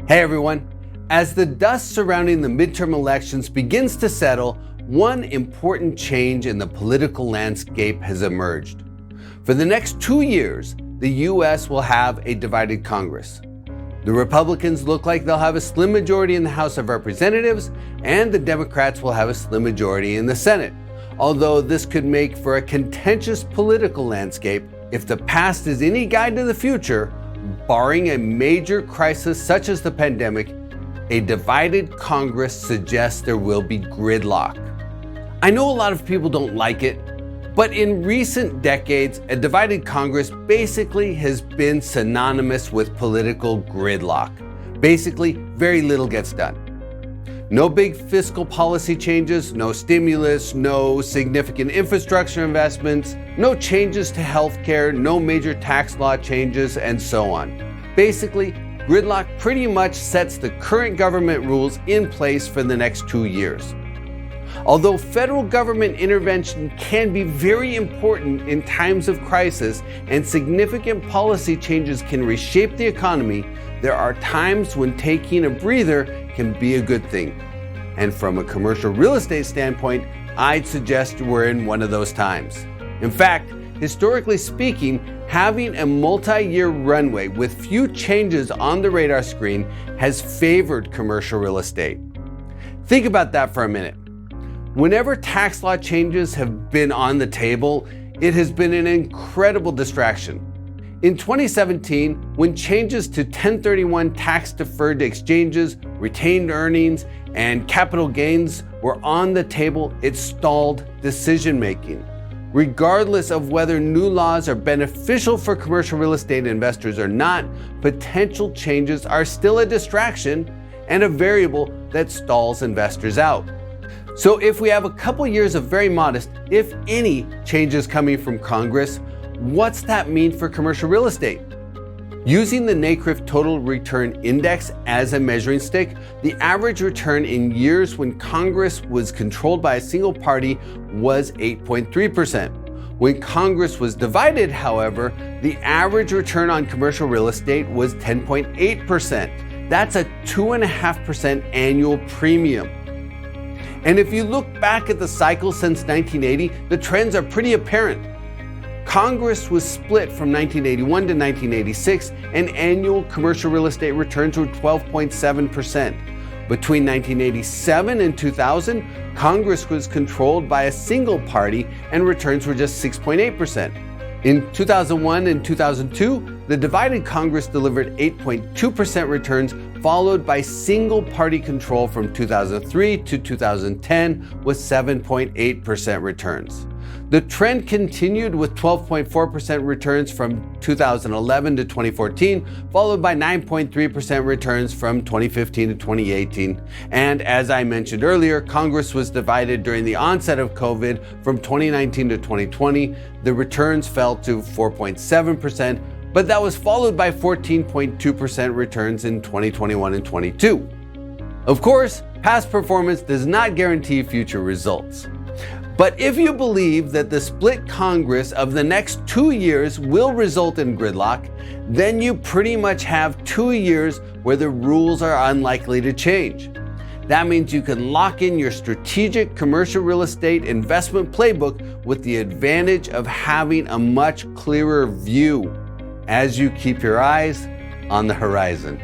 Hey everyone, as the dust surrounding the midterm elections begins to settle, one important change in the political landscape has emerged. For the next 2 years, the US will have a divided Congress. The Republicans look like they'll have a slim majority in the House of Representatives, and the Democrats will have a slim majority in the Senate. Although this could make for a contentious political landscape, if the past is any guide to the future, barring a major crisis such as the pandemic, a divided Congress suggests there will be gridlock. I know a lot of people don't like it, but in recent decades, a divided Congress basically has been synonymous with political gridlock. Basically, very little gets done. No big fiscal policy changes, no stimulus, no significant infrastructure investments, no changes to healthcare, no major tax law changes, and so on. Basically, gridlock pretty much sets the current government rules in place for the next 2 years. Although federal government intervention can be very important in times of crisis and significant policy changes can reshape the economy, there are times when taking a breather can be a good thing. And from a commercial real estate standpoint, I'd suggest we're in one of those times. In fact, historically speaking, having a multi-year runway with few changes on the radar screen has favored commercial real estate. Think about that for a minute. Whenever tax law changes have been on the table, it has been an incredible distraction. In 2017, when changes to 1031 tax-deferred exchanges, retained earnings, and capital gains were on the table, it stalled decision-making. Regardless of whether new laws are beneficial for commercial real estate investors or not, potential changes are still a distraction and a variable that stalls investors out. So if we have a couple years of very modest, if any, changes coming from Congress, what's that mean for commercial real estate? Using the NCREIF Total Return Index as a measuring stick, the average return in years when Congress was controlled by a single party was 8.3%. When Congress was divided, however, the average return on commercial real estate was 10.8%. That's a 2.5% annual premium. And if you look back at the cycle since 1980, the trends are pretty apparent. Congress was split from 1981 to 1986, and annual commercial real estate returns were 12.7%. Between 1987 and 2000, Congress was controlled by a single party, and returns were just 6.8%. In 2001 and 2002, the divided Congress delivered 8.2% returns, followed by single-party control from 2003 to 2010 with 7.8% returns. The trend continued with 12.4% returns from 2011 to 2014, followed by 9.3% returns from 2015 to 2018. And as I mentioned earlier, Congress was divided during the onset of COVID from 2019 to 2020. The returns fell to 4.7%, but that was followed by 14.2% returns in 2021 and 22. Of course, past performance does not guarantee future results. But if you believe that the split Congress of the next 2 years will result in gridlock, then you pretty much have 2 years where the rules are unlikely to change. That means you can lock in your strategic commercial real estate investment playbook with the advantage of having a much clearer view as you keep your eyes on the horizon.